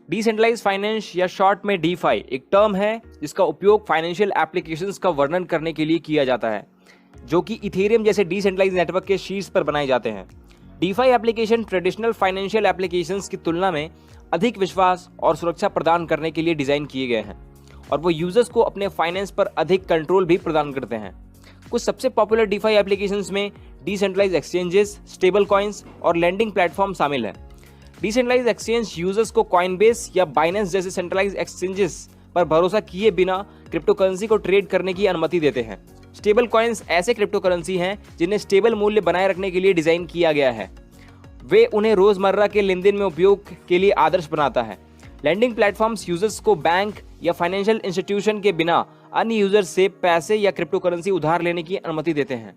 Decentralised finance या short में DeFi एक टर्म है जिसका उपयोग फाइनेंशियल एप्लीकेशंस का वर्णन करने के लिए किया जाता है, जो कि इथेरियम जैसे डिसेंट्रलाइज्ड नेटवर्क के शीर्ष पर बनाए जाते हैं। DeFi application traditional financial applications की तुलना में अधिक विश्वास और सुरक्षा प्रदान करने के लिए डिजाइन किए गए हैं और वो यूजर्स को अपने फाइनेंस पर अधिक कंट्रोल भी प्रदान करते हैं। कुछ सबसे पॉपुलर डीफाई एप्लीकेशंस में डिसेंट्रलाइज्ड एक्सचेंजेस, स्टेबल कॉइन्स और लैंडिंग प्लेटफॉर्म शामिल हैं। डिसेंट्रलाइज्ड एक्सचेंज यूजर्स को कॉइनबेस या बाइनेंस जैसे सेंट्रलाइज्ड एक्सचेंजेस पर भरोसा किए बिना क्रिप्टो करेंसी को ट्रेड करने की अनुमति देते हैं। स्टेबल कॉइन्स ऐसे क्रिप्टो करेंसी हैं जिन्हें स्टेबल मूल्य बनाए रखने के लिए डिजाइन किया गया है। वे उन्हें रोजमर्रा के लेनदेन में उपयोग के लिए आदर्श बनाता है। लैंडिंग प्लेटफॉर्म्स यूजर्स को बैंक या फाइनेंशियल इंस्टीट्यूशन के बिना अन्य यूजर्स से पैसे या क्रिप्टो करेंसी उधार लेने की अनुमति देते हैं।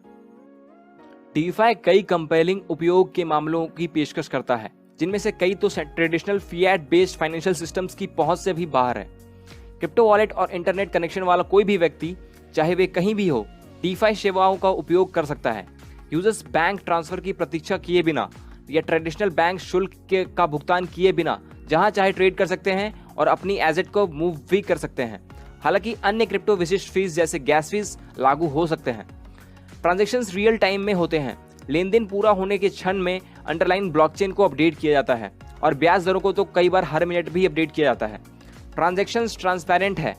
डीफाई कई कंपेलिंग उपयोग के मामलों की पेशकश करता है, जिनमें से कई तो traditional fiat based financial systems की पहुंच से भी बाहर है। क्रिप्टो वॉलेट और इंटरनेट कनेक्शन वाला कोई भी व्यक्ति, चाहे वे कहीं भी हो, डीफाई सेवाओं का उपयोग कर सकता है। यूजर्स बैंक ट्रांसफर की प्रतीक्षा किए बिना या ट्रेडिशनल बैंक शुल्क का भुगतान किए बिना जहां चाहे ट्रेड कर सकते हैं और अपनी एसेट को मूव भी कर सकते हैं। हालांकि अन्य क्रिप्टो विशिष्ट फीस जैसे गैस फीस लागू हो सकते हैं। ट्रांजैक्शंस रियल टाइम में होते हैं। लेनदेन पूरा होने के क्षण में अंडरलाइन ब्लॉकचेन को अपडेट किया जाता है और ब्याज दरों को तो कई बार हर मिनट भी अपडेट किया जाता है। ट्रांजैक्शंस ट्रांसपेरेंट है।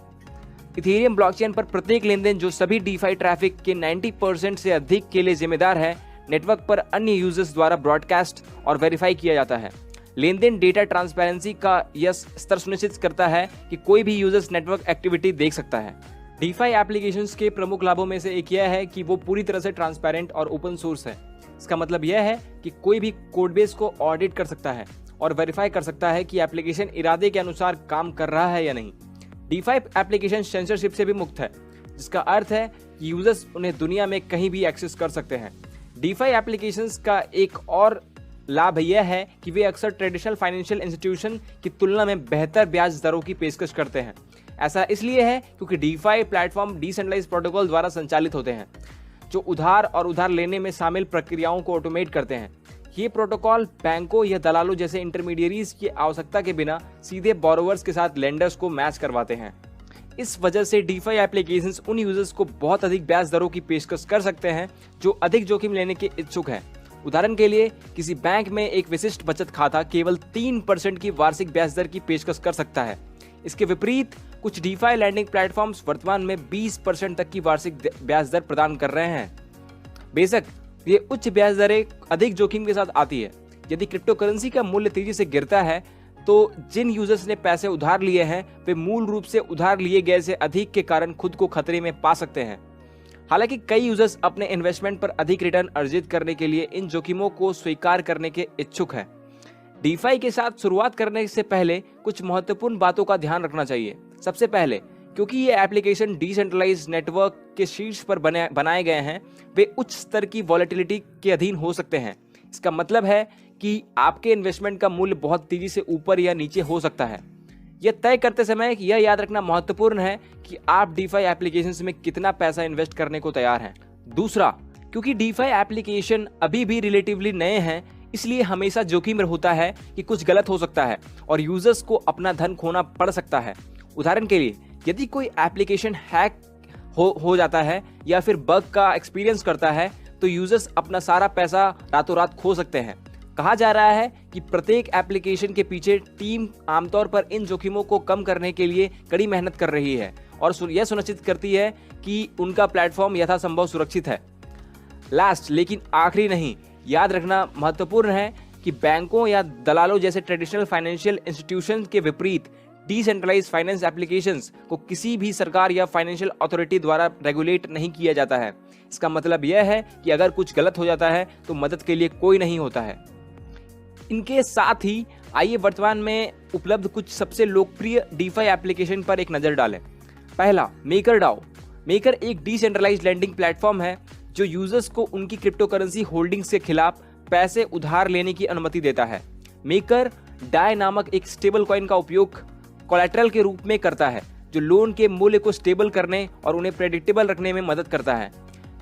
इथेरियम ब्लॉकचेन पर प्रत्येक लेनदेन जो सभी डीफाई ट्रैफिक के 90% से अधिक के लिए जिम्मेदार है, नेटवर्क पर अन्य यूजर्स द्वारा ब्रॉडकास्ट और वेरीफाई किया जाता है। लेनदेन डेटा ट्रांसपेरेंसी का यह स्तर सुनिश्चित करता है कि कोई भी यूजर्स नेटवर्क एक्टिविटी देख सकता है। डीफाई एप्लीकेशंस के प्रमुख लाभों में से एक यह है कि वो पूरी तरह से ट्रांसपेरेंट और ओपन सोर्स है। इसका मतलब यह है कि कोई भी कोडबेस को ऑडिट कर सकता है और वेरीफाई कर सकता है कि एप्लीकेशन इरादे के अनुसार काम कर रहा है या नहीं। डीफाई एप्लीकेशन सेंसरशिप से भी मुक्त है, जिसका अर्थ है कि यूजर्स उन्हें दुनिया में कहीं भी एक्सेस कर सकते हैं। डीफाई एप्लीकेशंस का एक और लाभ यह है कि वे अक्सर ट्रेडिशनल फाइनेंशियल इंस्टीट्यूशन की तुलना में बेहतर ब्याज दरों की पेशकश करते हैं। ऐसा इसलिए है क्योंकि डीफाई प्लेटफॉर्म डिसेंट्रलाइज्ड प्रोटोकॉल द्वारा संचालित होते हैं, जो उधार और उधार लेने में शामिल प्रक्रियाओं को ऑटोमेट करते हैं। ये प्रोटोकॉल बैंकों या दलालों जैसे इंटरमीडियरीज की आवश्यकता के बिना सीधे बोरोवर्स के साथ लेंडर्स को मैच करवाते हैं। इस वजह से डीफाई एप्लीकेशंस उन यूजर्स को बहुत अधिक ब्याज दरों की पेशकश कर सकते हैं जो अधिक जोखिम लेने के इच्छुक हैं। उदाहरण के लिए, किसी बैंक में एक विशिष्ट बचत खाता केवल 3% की वार्षिक ब्याज दर की पेशकश कर सकता है। इसके विपरीत कुछ डीफाई लैंडिंग प्लेटफॉर्म्स वर्तमान में 20% तक की वार्षिक ब्याज दर प्रदान कर रहे हैं। बेशक ये उच्च ब्याज दरें अधिक जोखिम के साथ आती है। यदि क्रिप्टो करेंसी का मूल्य तेजी से गिरता है तो जिन यूजर्स ने पैसे उधार लिए हैं वे मूल रूप से उधार लिए गए से अधिक के कारण खुद को खतरे में पा सकते हैं। हालांकि कई यूजर्स अपने इन्वेस्टमेंट पर अधिक रिटर्न अर्जित करने के लिए इन जोखिमों को स्वीकार करने के इच्छुक हैं। डीफाई के साथ शुरुआत करने से पहले कुछ महत्वपूर्ण बातों का ध्यान रखना चाहिए। सबसे पहले, क्योंकि ये एप्लीकेशन डिसेंट्रलाइज्ड नेटवर्क के शीर्ष पर बनाए गए हैं, वे उच्च स्तर की वॉलेटिलिटी के अधीन हो सकते हैं। इसका मतलब है कि आपके इन्वेस्टमेंट का मूल्य बहुत तेजी से ऊपर या नीचे हो सकता है। यह तय करते समय यह याद रखना महत्वपूर्ण है कि आप डीफाई एप्लीकेशंस में कितना पैसा इन्वेस्ट करने को तैयार हैं। दूसरा, क्योंकि डीफाई एप्लीकेशन अभी भी रिलेटिवली नए हैं, इसलिए हमेशा जोखिम होता है कि कुछ गलत हो सकता है और यूजर्स को अपना धन खोना पड़ सकता है। उदाहरण के लिए, यदि कोई एप्लीकेशन हैक हो जाता है या फिर बग का एक्सपीरियंस करता है तो यूजर्स अपना सारा पैसा रातों रात खो सकते हैं। कहा जा रहा है कि प्रत्येक एप्लीकेशन के पीछे टीम आमतौर पर इन जोखिमों को कम करने के लिए कड़ी मेहनत कर रही है और यह सुनिश्चित करती है कि उनका प्लेटफॉर्म यथासंभव सुरक्षित है। लास्ट लेकिन आखिरी नहीं, याद रखना महत्वपूर्ण है कि बैंकों या दलालों जैसे ट्रेडिशनल फाइनेंशियल इंस्टीट्यूशंस के विपरीत डिसेंट्रलाइज्ड फाइनेंस एप्लीकेशंस को किसी भी सरकार या फाइनेंशियल अथॉरिटी द्वारा रेगुलेट नहीं किया जाता है। इसका मतलब यह है कि अगर कुछ गलत हो जाता है तो मदद के लिए कोई नहीं होता है। इनके साथ ही आइए वर्तमान में उपलब्ध कुछ सबसे लोकप्रिय डीफाई एप्लीकेशन पर एक नजर डालें। पहला, मेकरडाओ। मेकर एक डिसेंट्रलाइज्ड लैंडिंग प्लेटफॉर्म है जो यूजर्स को उनकी क्रिप्टो करेंसी होल्डिंग्स के खिलाफ पैसे उधार लेने की अनुमति देता है। मेकर डाई नामक एक स्टेबल कॉइन का उपयोग कोलैटरल के रूप में करता है, जो लोन के मूल्य को स्टेबल करने और उन्हें प्रेडिक्टेबल रखने में मदद करता है।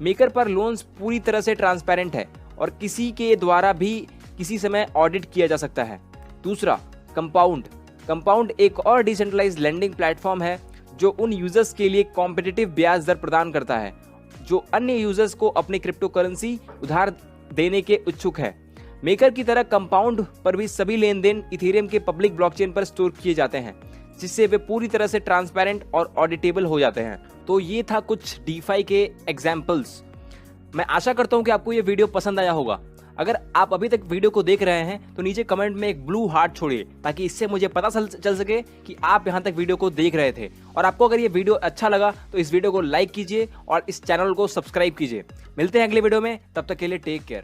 मेकर पर लोन्स पूरी तरह से ट्रांसपेरेंट है और किसी के द्वारा भी किसी समय ऑडिट किया जा सकता है। दूसरा, कंपाउंड। कंपाउंड एक और डिसेंट्रलाइज्ड लेंडिंग प्लेटफॉर्म है जो उन यूजर्स के लिए कॉम्पिटिटिव ब्याज दर प्रदान करता है जो अन्य यूजर्स को अपनी क्रिप्टो करेंसी उधार देने के इच्छुक है। मेकर की तरह कंपाउंड पर भी सभी लेन देन इथेरियम के पब्लिक ब्लॉकचेन पर स्टोर किए जाते हैं, जिससे वे पूरी तरह से ट्रांसपेरेंट और ऑडिटेबल हो जाते हैं। तो ये था कुछ डीफाई के एग्जाम्पल्स। मैं आशा करता हूं कि आपको ये वीडियो पसंद आया होगा। अगर आप अभी तक वीडियो को देख रहे हैं तो नीचे कमेंट में एक ब्लू हार्ट छोड़िए, ताकि इससे मुझे पता चल सके कि आप यहां तक वीडियो को देख रहे थे। और आपको अगर ये वीडियो अच्छा लगा तो इस वीडियो को लाइक कीजिए और इस चैनल को सब्सक्राइब कीजिए। मिलते हैं अगले वीडियो में, तब तक के लिए टेक केयर।